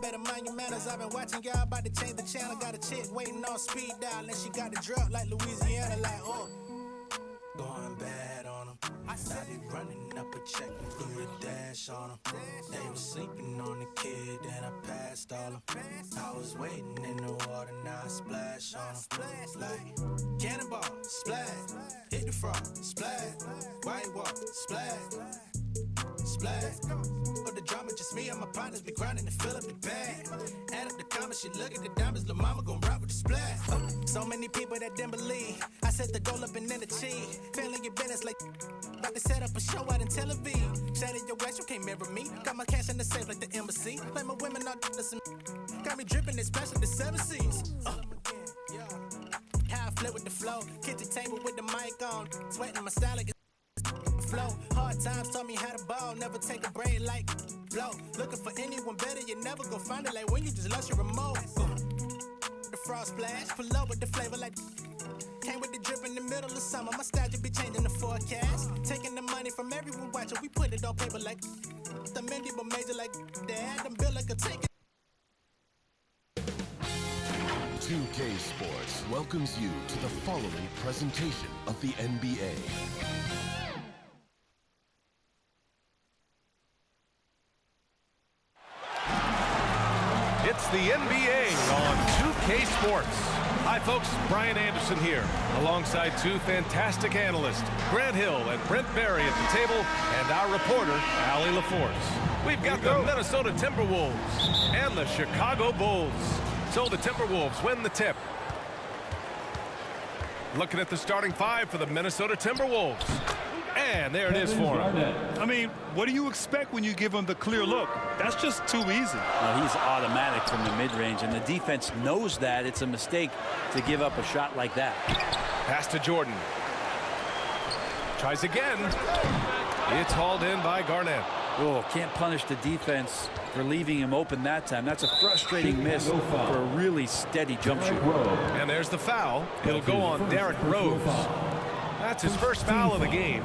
Better mind your manners, I've been watching y'all about to change the channel. Got a chick waiting on speed dial, and she got the drop like Louisiana, like, oh. Going bad on them. I started running up a check and threw the dash on them. They was sleeping on the kid, then I passed all them. I was waiting in the water, now I splash on them. Like, cannonball, splash. Hit the frog, splash. White walk, splash. Splash. But the drama, just me and my partners be grinding to fill up the bag. Add up the comments, she look at the diamonds, lil' mama gon' rock with the splash. So many people that didn't believe. I set the goal up and then achieve. Failing your business like about to set up a show out in Tel Aviv. Shattered your ass, you can't mirror me. Got my cash in the safe like the embassy. Like my women all some. Got me dripping, especially the 7 Seas. How I flip with the flow. Kitchen table with the mic on. Sweating my style like flow. Hard times taught me how to ball. Never take a break like blow. Looking for anyone better, you never go find it. Like when you just lost your remote. The frost splash, pull up with the flavor like came with the drip in the middle of summer. My style just be changing the forecast. Taking the money from everyone watching. We put it on paper like the Mindy, but major like dad. Them bill like a take it. 2K Sports welcomes you to the following presentation of the NBA. It's the NBA on 2K Sports. Hi, folks. Brian Anderson here, alongside two fantastic analysts, Grant Hill and Brent Berry at the table, and our reporter, Allie LaForce. We've got the Minnesota Timberwolves and the Chicago Bulls. So the Timberwolves win the tip. Looking at the starting five for the Minnesota Timberwolves. And there it is for him. I mean, what do you expect when you give him the clear look? That's just too easy. Well, he's automatic from the mid-range, and the defense knows that. It's a mistake to give up a shot like that. Pass to Jordan. Tries again. It's hauled in by Garnett. Oh, can't punish the defense for leaving him open that time. That's a frustrating miss for a really steady jump shooter. And there's the foul. It'll go on Derrick Rose. That's his first foul of the game.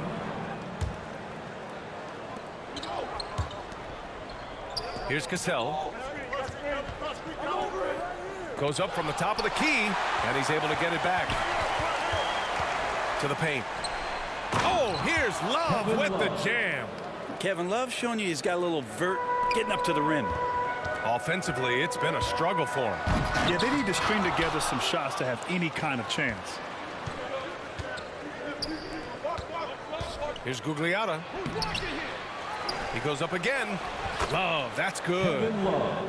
Here's Cassell. Goes up from the top of the key, and he's able to get it back to the paint. Oh, here's Love with the jam. Kevin Love showing you he's got a little vert getting up to the rim. Offensively, it's been a struggle for him. Yeah, they need to string together some shots to have any kind of chance. Here's Gugliotta. He goes up again. Love, that's good.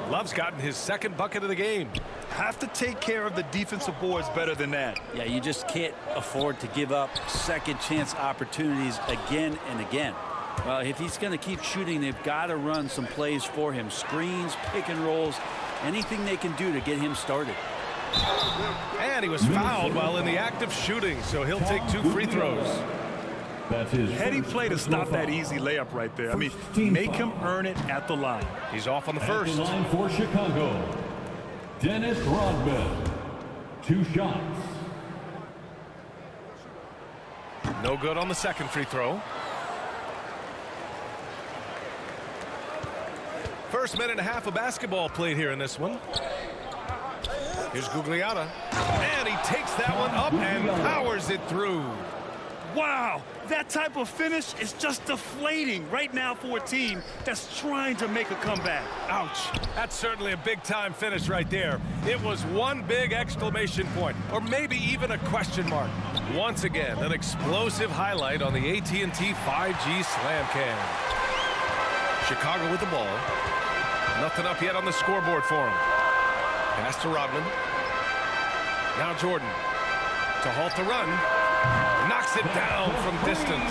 Love's gotten his second bucket of the game. Have to take care of the defensive boards better than that. Yeah, you just can't afford to give up second chance opportunities again and again. Well, if he's going to keep shooting, they've got to run some plays for him. Screens, pick and rolls, anything they can do to get him started. And he was fouled while in the act of shooting, so he'll take 2 free throws. Heady play to stop that easy layup right there. I mean, make him earn it at the line. He's off on the first. At the line for Chicago, Dennis Rodman. 2 shots. No good on the second free throw. First minute and a half of basketball played here in this one. Here's Gugliotta. And he takes that one up and powers it through. Wow, that type of finish is just deflating right now for a team that's trying to make a comeback. Ouch. That's certainly a big-time finish right there. It was one big exclamation point, or maybe even a question mark. Once again, an explosive highlight on the AT&T 5G Slam Cam. Chicago with the ball. Nothing up yet on the scoreboard for him. Pass to Rodman. Now Jordan to halt the run. Knocks it down from distance.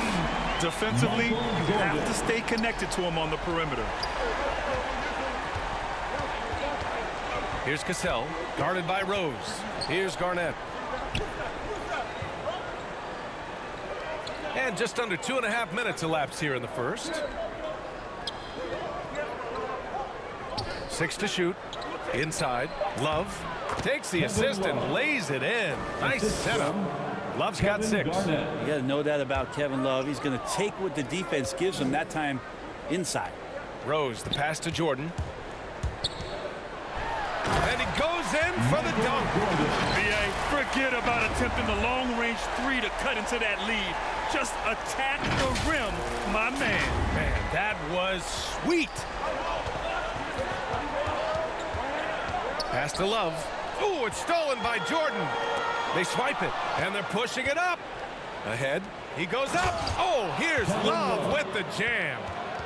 Defensively, you have to stay connected to him on the perimeter. Here's Cassell, guarded by Rose. Here's Garnett. And just under 2.5 minutes elapsed here in the first. 6 to shoot. Inside. Love takes the assist and lays it in. Nice setup. Love's got 6. You got to know that about Kevin Love. He's going to take what the defense gives him that time inside. Rose, the pass to Jordan. goes in for the dunk. BA, forget about attempting the long-range three to cut into that lead. Just attack the rim, my man. Man, that was sweet. Pass to Love. Ooh, it's stolen by Jordan. They swipe it, and they're pushing it up. Ahead, he goes up. Oh, here's Love with the jam.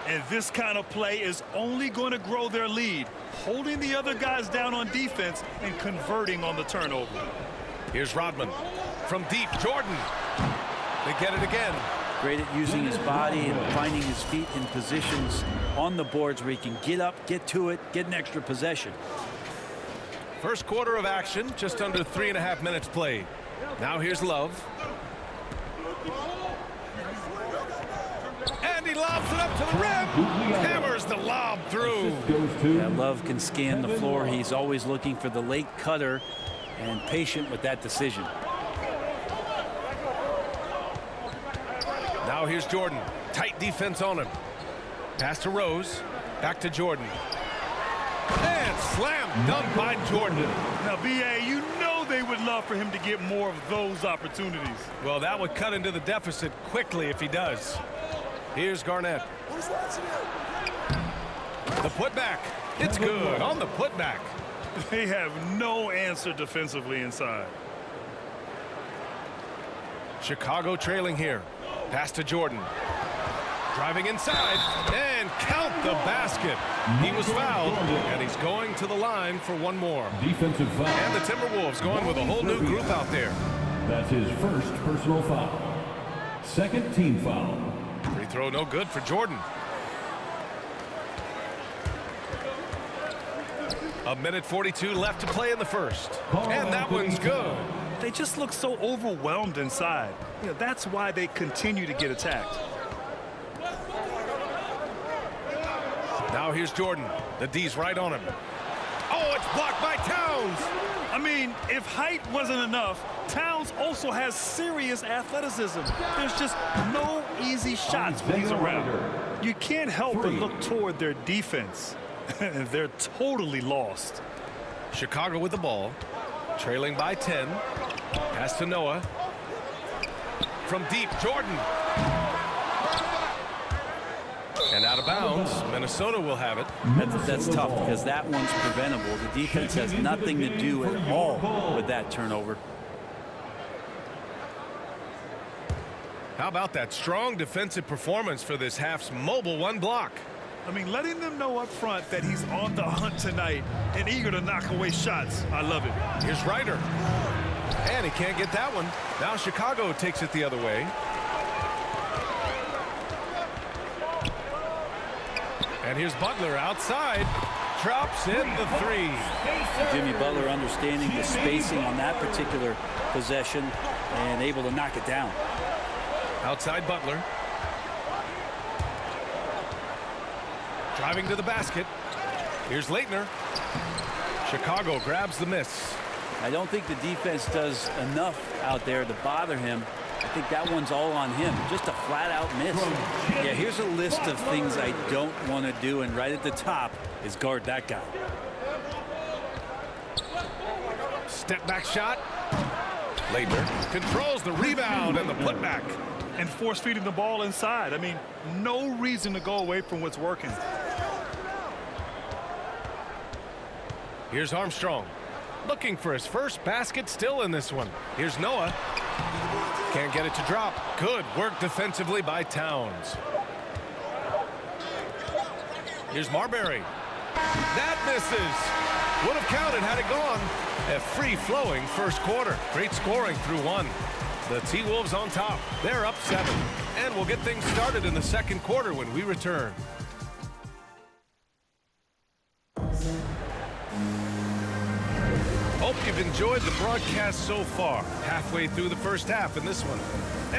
And this kind of play is only going to grow their lead, holding the other guys down on defense and converting on the turnover. Here's Rodman. From deep, Jordan. They get it again. Great at using his body and finding his feet in positions on the boards where he can get up, get to it, get an extra possession. First quarter of action, just under 3.5 minutes played. Now here's Love. And he lobs it up to the rim. Hammers the lob through. Yeah, Love can scan the floor. He's always looking for the late cutter and patient with that decision. Now here's Jordan. Tight defense on him. Pass to Rose. Back to Jordan. And slam dunk by Jordan. Now, BA, you know they would love for him to get more of those opportunities. Well, that would cut into the deficit quickly if he does. Here's Garnett. The putback. It's good on the putback. They have no answer defensively inside. Chicago trailing here. Pass to Jordan. Driving inside and count the basket. He was fouled and he's going to the line for one more. Defensive foul. And the Timberwolves going with a whole new group out there. That's his first personal foul. Second team foul. Free throw no good for Jordan. A minute 42 left to play in the first. And that one's good. They just look so overwhelmed inside. You know, that's why they continue to get attacked. Now here's Jordan. The D's right on him. Oh, it's blocked by Towns. I mean, if height wasn't enough, Towns also has serious athleticism. There's just no easy shots when he's around. You can't help but look toward their defense. They're totally lost. Chicago with the ball. Trailing by 10. Pass to Noah. From deep, Jordan. And out of bounds. Minnesota will have it. That's tough because that one's preventable. The defense has nothing to do at all with that turnover. How about that strong defensive performance for this half's mobile one block? I mean, letting them know up front that he's on the hunt tonight and eager to knock away shots. I love it. Here's Ryder. And he can't get that one. Now Chicago takes it the other way. And here's Butler outside. Drops in the three. Jimmy Butler understanding the spacing on that particular possession and able to knock it down. Outside Butler. Driving to the basket. Here's Leitner. Chicago grabs the miss. I don't think the defense does enough out there to bother him. I think that one's all on him. Just a flat-out miss. Yeah, here's a list of things I don't want to do, and right at the top is guard that guy. Step back shot. Leitner controls the rebound and the putback. And force-feeding the ball inside. I mean, no reason to go away from what's working. Here's Armstrong. Looking for his first basket still in this one. Here's Noah. Can't get it to drop. Good work defensively by Towns. Here's Marbury. That misses. Would have counted had it gone. A free-flowing first quarter. Great scoring through one. The T-Wolves on top. They're up 7. And we'll get things started in the second quarter when we return. Hope you've enjoyed the broadcast so far. Halfway through the first half in this one.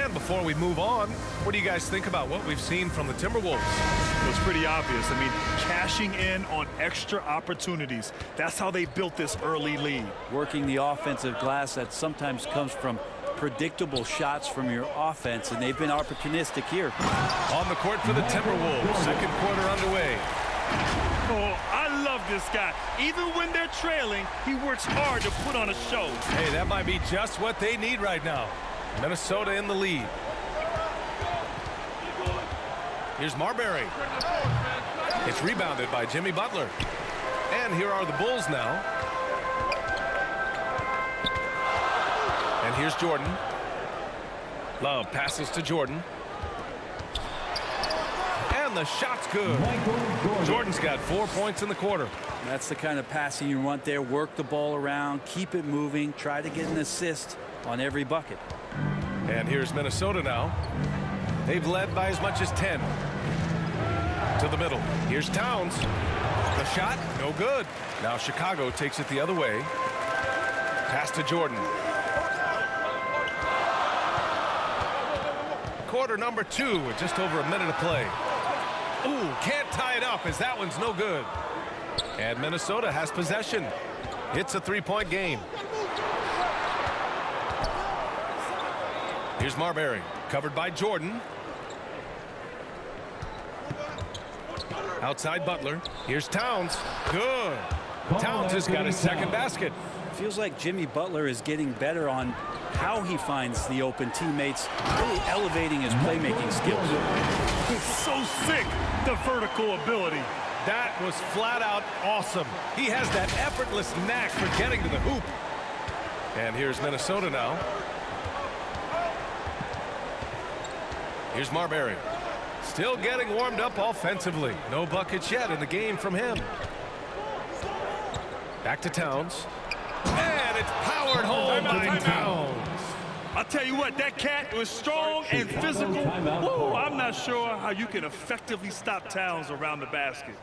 And before we move on, what do you guys think about what we've seen from the Timberwolves? It was pretty obvious. I mean, cashing in on extra opportunities. That's how they built this early lead. Working the offensive glass that sometimes comes from predictable shots from your offense, and they've been opportunistic here. On the court for the Timberwolves. Second quarter underway. Oh, I I love this guy. Even when they're trailing, he works hard to put on a show. Hey, that might be just what they need right now. Minnesota in the lead. Here's Marbury. It's rebounded by Jimmy Butler. And here are the Bulls now. And here's Jordan. Love passes to Jordan. And the shot's good. Jordan's got 4 points in the quarter. That's the kind of passing you want there. Work the ball around, keep it moving, try to get an assist on every bucket. And here's Minnesota now. They've led by as much as 10. To the middle. Here's Towns. The shot, no good. Now Chicago takes it the other way. Pass to Jordan. Quarter number 2 with just over a minute to play. Ooh, can't tie it up as that one's no good. And Minnesota has possession. It's a 3-point game. Here's Marbury, covered by Jordan. Outside Butler. Here's Towns. Good. Towns has got his second basket. Feels like Jimmy Butler is getting better on how he finds the open teammates, really elevating his playmaking skills. He's so sick, the vertical ability. That was flat out awesome. He has that effortless knack for getting to the hoop. And here's Minnesota now. Here's Marbury. Still getting warmed up offensively. No buckets yet in the game from him. Back to Towns. And it's powered home by Towns. I'll tell you what, that cat was strong and physical. Woo, I'm not sure how you can effectively stop Towns around the basket.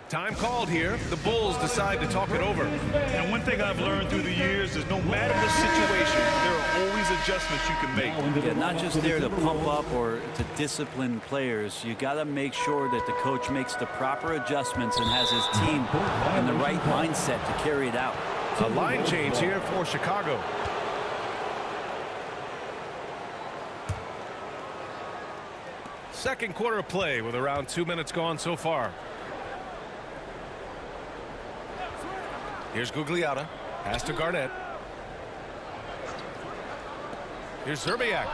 Time called here. The Bulls decide to talk it over. And one thing I've learned through the years is no matter the situation, there are always adjustments you can make. Yeah, not just there to pump up or to discipline players. You got to make sure that the coach makes the proper adjustments and has his team in the right mindset to carry it out. A line change here for Chicago. Second quarter of play with around 2 minutes gone so far. Here's Gugliotta. Pass to Garnett. Here's Zerbiak.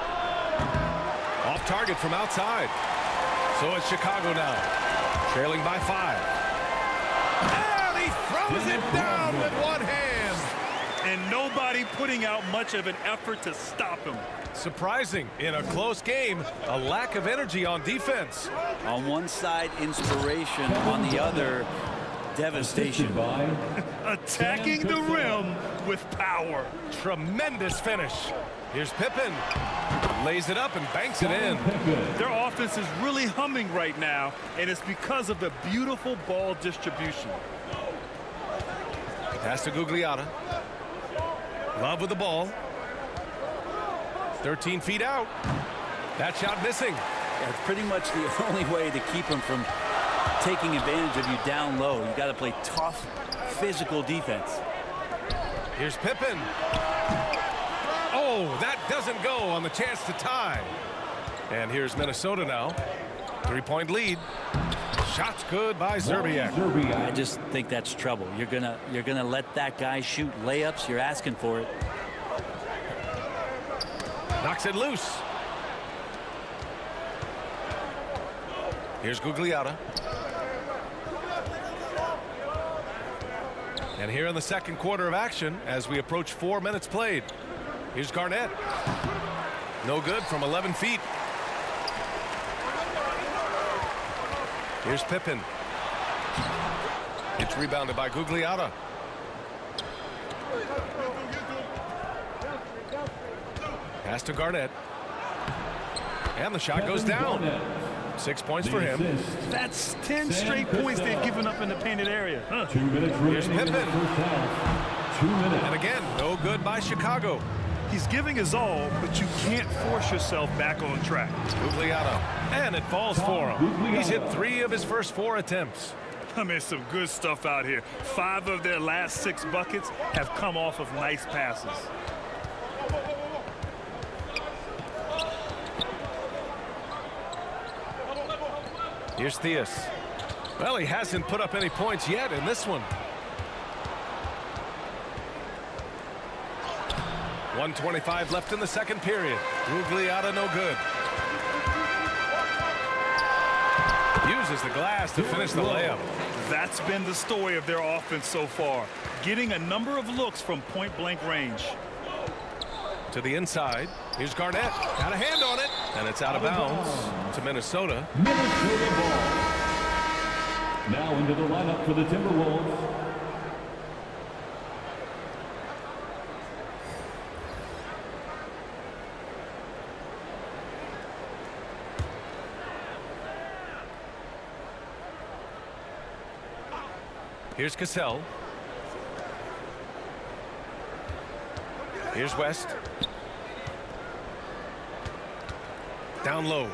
Off target from outside. So it's Chicago now. Trailing by 5. And he throws it down with one hand. And nobody putting out much of an effort to stop him. Surprising in a close game, a lack of energy on defense. On one side, inspiration. On the other, devastation. Attacking the rim with power. Tremendous finish. Here's Pippen. Lays it up and banks it in. Their offense is really humming right now, and it's because of the beautiful ball distribution. Pass to Gugliotta. Love with the ball. 13 feet out. That shot missing. That's pretty much the only way to keep him from taking advantage of you down low. You got to play tough, physical defense. Here's Pippen. Oh, that doesn't go on the chance to tie. And here's Minnesota now. 3-point lead. Shot's good by Zerbiak. I just think that's trouble. You're gonna let that guy shoot layups. You're asking for it. Knocks it loose. Here's Gugliotta. And here in the second quarter of action as we approach 4 minutes played. Here's Garnett. No good from 11 feet. Here's Pippen. It's rebounded by Gugliotta. Pass to Garnett. And the shot goes down. 6 points for him. That's 10 straight points they've given up in the painted area. 2 minutes Here's remaining in the Pippen. first half. 2 minutes. And again, no good by Chicago. He's giving his all, but you can't force yourself back on track. Gugliotta. And it falls for him. He's hit 3 of his first 4 attempts. I mean, some good stuff out here. 5 of their last 6 buckets have come off of nice passes. Here's Theus. Well, he hasn't put up any points yet in this one. 1:25 left in the second period. Rugliata no good. Uses the glass to finish the layup. That's been the story of their offense so far. Getting a number of looks from point-blank range. To the inside. Here's Garnett. Got a hand on it. And it's out of bounds to Minnesota. Minnesota ball. Now into the lineup for the Timberwolves. Here's Cassell. Here's West. Down low.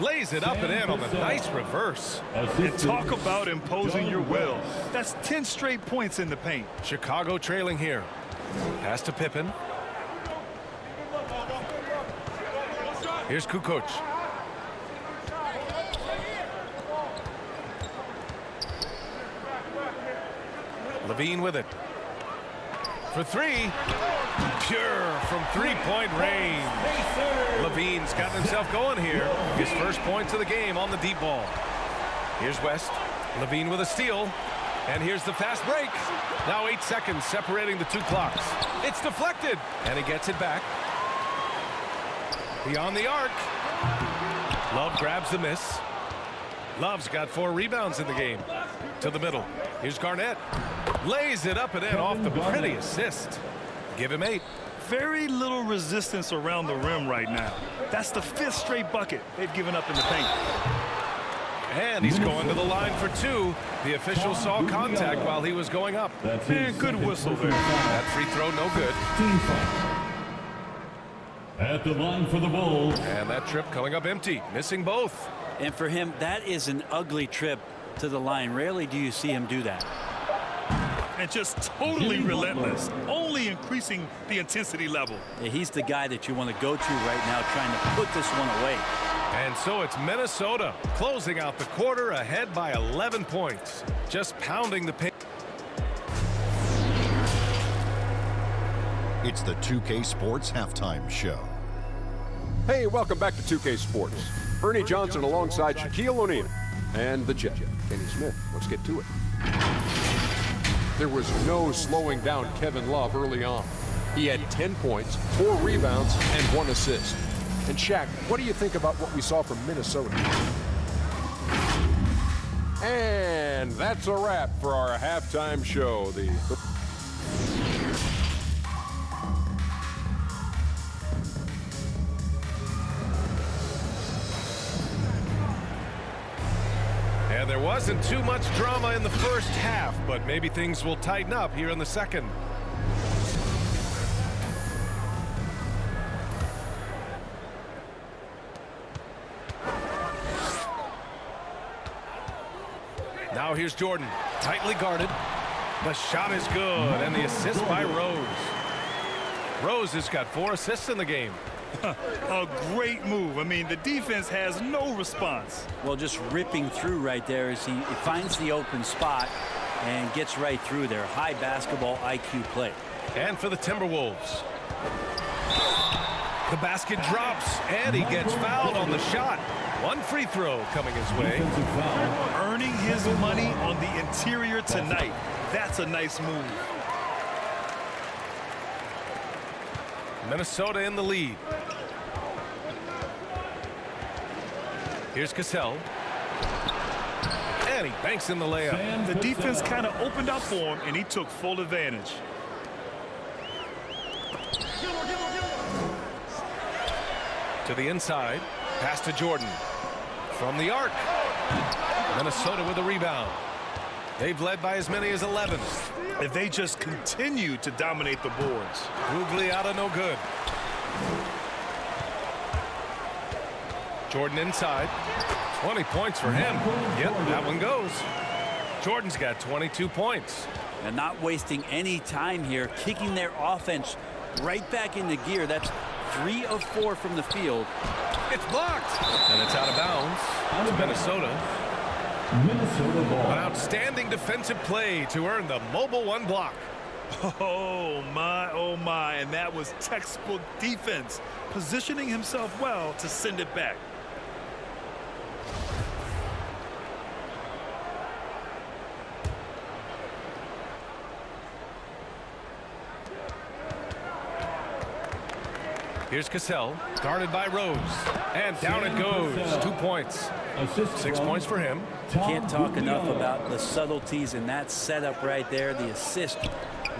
Lays it up and in on the nice reverse. And talk about imposing your will. That's 10 straight points in the paint. Chicago trailing here. Pass to Pippen. Here's Kukoc. Levine with it. For three. Pure from three-point range. Levine's gotten himself going here. His first points of the game on the deep ball. Here's West. Levine with a steal. And here's the fast break. Now 8 seconds separating the two clocks. It's deflected. And he gets it back. Beyond the arc. Love grabs the miss. Love's got 4 rebounds in the game. To the middle. Here's Garnett. Lays it up and in off the pretty assist. Give him 8. Very little resistance around the rim right now. That's the 5th straight bucket they've given up in the paint. And he's going to the line for 2. The official saw contact while he was going up. Man, good whistle there. That free throw no good. At the line for the Bulls. And that trip coming up empty. Missing both. And for him, that is an ugly trip to the line. Rarely do you see him do that. And just totally relentless, only increasing the intensity level. Yeah, he's the guy that you want to go to right now, trying to put this one away. And so it's Minnesota closing out the quarter ahead by 11 points. Just pounding the paint. It's the 2K Sports Halftime Show. Hey, welcome back to 2K Sports. Ernie Johnson alongside Shaquille O'Neal and the Jet, Kenny Smith. Let's get to it. There was no slowing down Kevin Love early on. He had 10 points, 4 rebounds, and 1 assist. And Shaq, what do you think about what we saw from Minnesota? And that's a wrap for our halftime show. And there wasn't too much drama in the first half, but maybe things will tighten up here in the second. Now here's Jordan, tightly guarded. The shot is good, and the assist by Rose. Rose has got 4 assists in the game. A great move. I mean, the defense has no response. Well, just ripping through right there as he finds the open spot and gets right through there. High basketball IQ play. And for the Timberwolves. The basket drops, and he gets fouled on the shot. 1 free throw coming his way. Earning his money on the interior tonight. That's a nice move. Minnesota in the lead. Here's Cassell. And he banks in the layup. The defense kind of opened up for him, and he took full advantage. To the inside. Pass to Jordan. From the arc. Minnesota with a rebound. They've led by as many as 11. If they just continue to dominate the boards. Rugliata no good. Jordan inside. 20 points for him. Yep, that one goes. Jordan's got 22 points. And not wasting any time here, kicking their offense right back into gear. That's 3 of 4 from the field. It's blocked. And it's out of bounds to Minnesota. Minnesota ball. An outstanding defensive play to earn the Mobile One block. Oh my, and that was textbook defense, positioning himself well to send it back. Here's Cassell, guarded by Rose, and down it goes. 2 points. 6 points for him. Can't talk enough about the subtleties in that setup right there. The assist,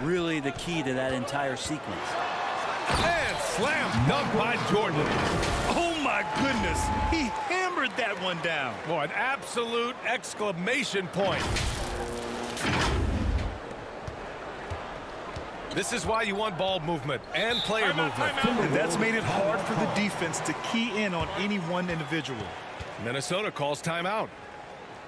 really the key to that entire sequence. And slam dunk by Jordan. Oh my goodness, he hammered that one down. Boy, an absolute exclamation point. This is why you want ball movement and player movement. And that's made it hard for the defense to key in on any one individual. Minnesota calls timeout.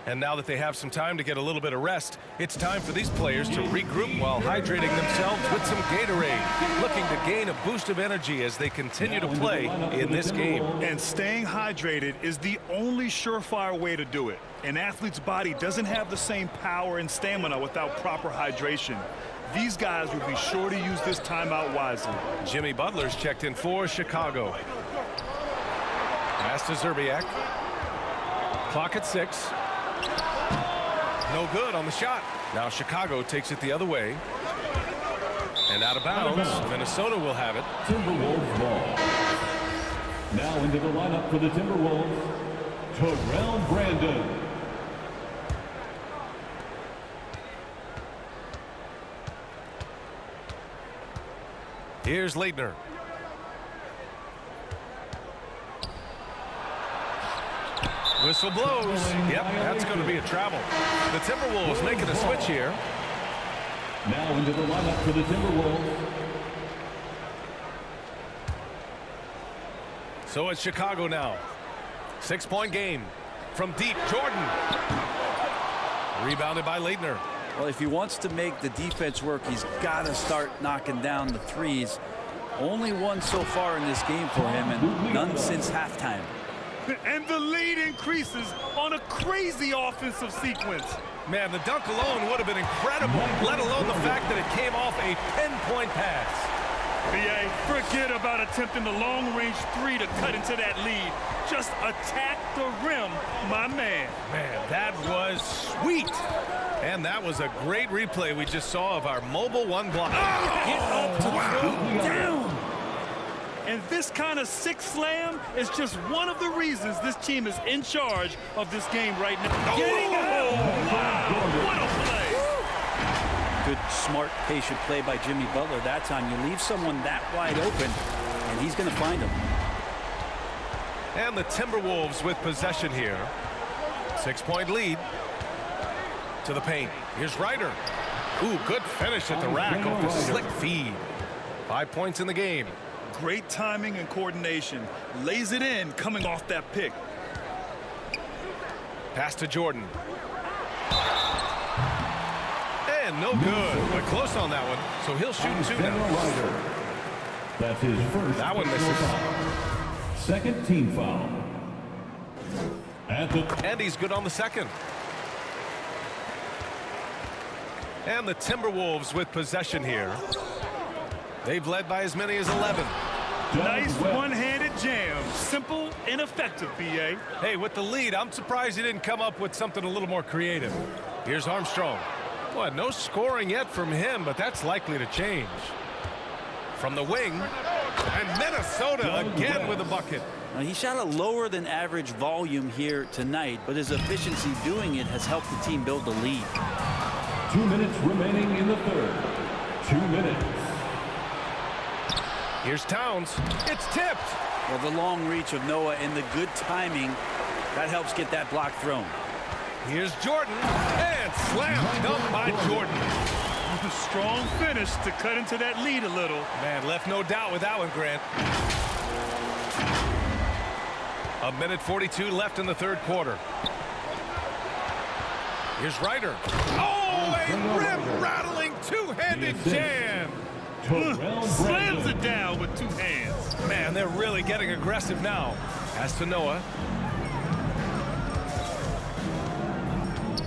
And now that they have some time to get a little bit of rest, it's time for these players to regroup while hydrating themselves with some Gatorade, looking to gain a boost of energy as they continue to play in this game. And staying hydrated is the only surefire way to do it. An athlete's body doesn't have the same power and stamina without proper hydration. These guys will be sure to use this timeout wisely. Jimmy Butler's checked in for Chicago. Pass to Zerbiak. Clock at 6. No good on the shot. Now Chicago takes it the other way. And out of bounds. Minnesota will have it. Timberwolves ball. Now into the lineup for the Timberwolves, Terrell Brandon. Here's Leitner. Whistle blows. Yep, that's going to be a travel. The Timberwolves making a switch here. Now into the lineup for the Timberwolves. So it's Chicago now. 6-point game. From deep, Jordan. Rebounded by Leitner. Well, if he wants to make the defense work, he's got to start knocking down the threes. Only one so far in this game for him, and none since halftime. And the lead increases on a crazy offensive sequence. Man, the dunk alone would have been incredible, let alone the fact that it came off a pinpoint pass. B.A., forget about attempting the long-range three to cut into that lead. Just attack the rim, my man. Man, that was sweet. And that was a great replay we just saw of our Mobile One block. Get up to throw down. And this kind of sick slam is just one of the reasons this team is in charge of this game right now. Wow, what a play. Good, smart, patient play by Jimmy Butler that time. You leave someone that wide open, and he's going to find him. And the Timberwolves with possession here. 6-point lead. To the paint. Here's Ryder. Ooh, good finish at the rack off the slick feed. 5 points in the game. Great timing and coordination. Lays it in coming off that pick. Pass to Jordan. And no good. But close on that one. So he'll shoot 2 now. That's his first. That one misses. Foul. Second team foul. And he's good on the second. And the Timberwolves with possession here. They've led by as many as 11. Nice one-handed jam. Simple and effective, B.A. Hey, with the lead, I'm surprised he didn't come up with something a little more creative. Here's Armstrong. Well, no scoring yet from him, but that's likely to change. From the wing, and Minnesota again with a bucket. Now, he shot a lower than average volume here tonight, but his efficiency doing it has helped the team build the lead. 2 minutes remaining in the third. 2 minutes. Here's Towns. It's tipped. Well, the long reach of Noah and the good timing, that helps get that block thrown. Here's Jordan. And slam dunk by Jordan. Strong finish to cut into that lead a little. Man, left no doubt with that one, Grant. 1:42 left in the third quarter. Here's Ryder. Oh, a rim-rattling two-handed jam. Slams it down with 2 hands. Man, they're really getting aggressive now. As to Noah.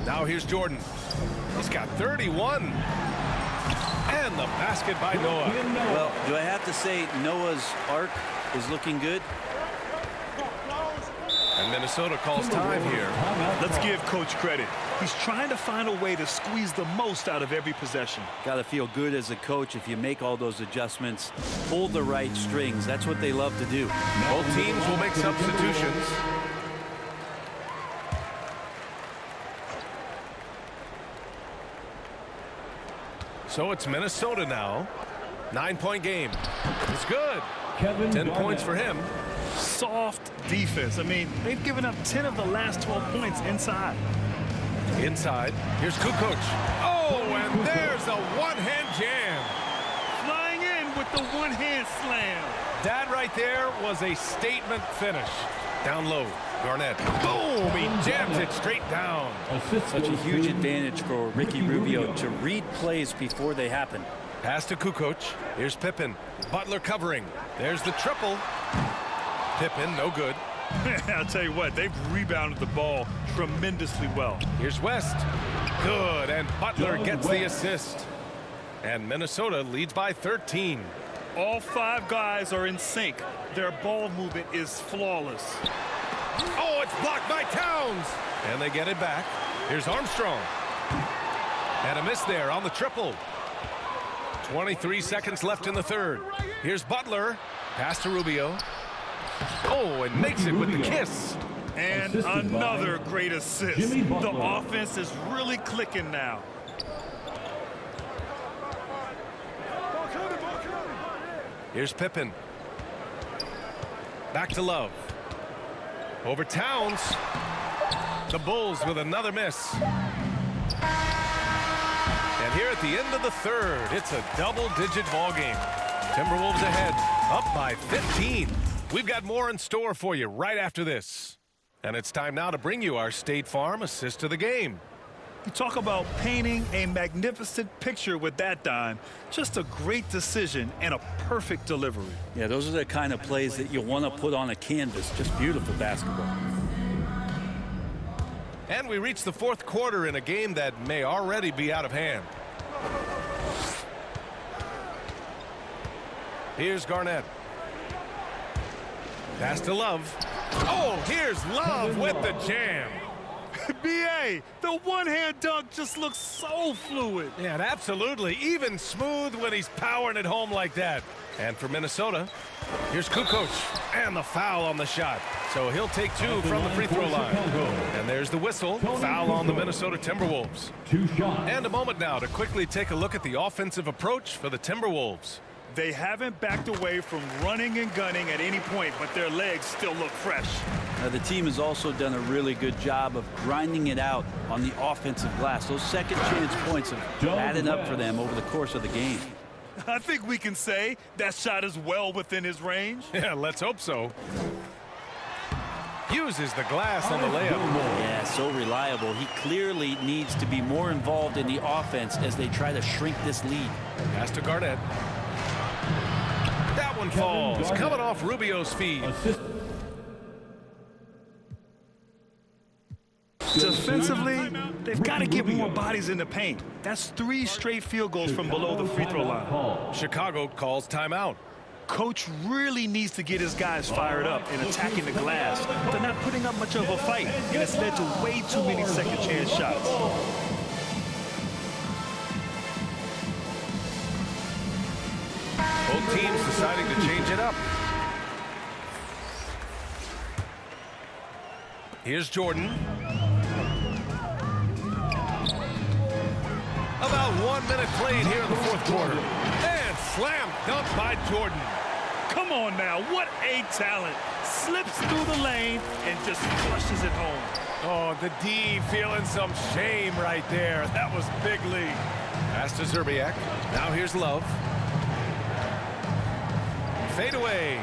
Now here's Jordan. He's got 31. And the basket by Noah. Well, do I have to say Noah's arc is looking good? And Minnesota calls time here. Let's give Coach credit. He's trying to find a way to squeeze the most out of every possession. Got to feel good as a coach if you make all those adjustments, pull the right strings. That's what they love to do. Both teams will make substitutions. So it's Minnesota now. 9-point game. It's good. 10 points for him. Soft defense. I mean, they've given up 10 of the last 12 points inside. Inside. Here's Kukoc. Oh, and there's a one-hand jam. Flying in with the one-hand slam. That right there was a statement finish. Down low. Garnett. Boom! He jams it straight down. Such a huge advantage for Ricky Rubio to read plays before they happen. Pass to Kukoc. Here's Pippen. Butler covering. There's the triple. Pippen, no good. I'll tell you what, they've rebounded the ball tremendously well. Here's West. Good, and Butler gets the assist. And Minnesota leads by 13. All 5 guys are in sync. Their ball movement is flawless. Oh, it's blocked by Towns. And they get it back. Here's Armstrong. And a miss there on the triple. 23 seconds left in the third. Here's Butler. Pass to Rubio. Oh, and makes it with the kiss. And another great assist. The offense is really clicking now. Here's Pippen. Back to Love. Over Towns. The Bulls with another miss. And here at the end of the third, it's a double-digit ball game. Timberwolves ahead, up by 15. We've got more in store for you right after this. And it's time now to bring you our State Farm assist of the game. You talk about painting a magnificent picture with that dime. Just a great decision and a perfect delivery. Yeah, those are the kind of plays that you want to put on a canvas. Just beautiful basketball. And we reach the fourth quarter in a game that may already be out of hand. Here's Garnett. Pass to Love. Oh, here's Love with the jam. B.A., the one-hand dunk just looks so fluid. Yeah, absolutely. Even smooth when he's powering it home like that. And for Minnesota, here's Kukoc. And the foul on the shot. So he'll take 2 from the free throw line. And there's the whistle. Foul on the Minnesota Timberwolves. 2 shots. And a moment now to quickly take a look at the offensive approach for the Timberwolves. They haven't backed away from running and gunning at any point, but their legs still look fresh. The team has also done a really good job of grinding it out on the offensive glass. Those second chance points have added up for them over the course of the game. I think we can say that shot is well within his range. Yeah, let's hope so. Uses the glass on the layup. Yeah, so reliable. He clearly needs to be more involved in the offense as they try to shrink this lead. Pass to Garnett. That one falls, coming off Rubio's feet. Defensively, they've got to get more bodies in the paint. That's 3 straight field goals from below the free throw line. Chicago calls timeout. Coach really needs to get his guys fired up and attacking the glass. They're not putting up much of a fight, and it's led to way too many second chance shots. Both teams deciding to change it up. Here's Jordan. About 1 minute played here in the fourth quarter. And slam dunk by Jordan. Come on now, what a talent. Slips through the lane and just flushes it home. Oh, the D feeling some shame right there. That was big league. Pass to Zerbiak. Now here's Love. Fade away.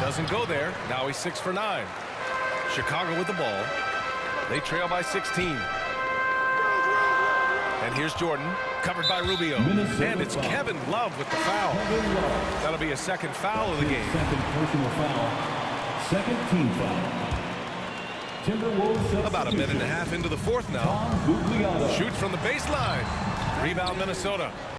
Doesn't go there. Now he's 6 for 9. Chicago with the ball. They trail by 16. And here's Jordan, covered by Rubio. And it's Kevin Love with the foul. That'll be a second foul of the game. Second personal foul. Second team foul. Timberwolves About a minute and a half into the fourth now. Tom Gugliotta. Shoots from the baseline. Rebound Minnesota.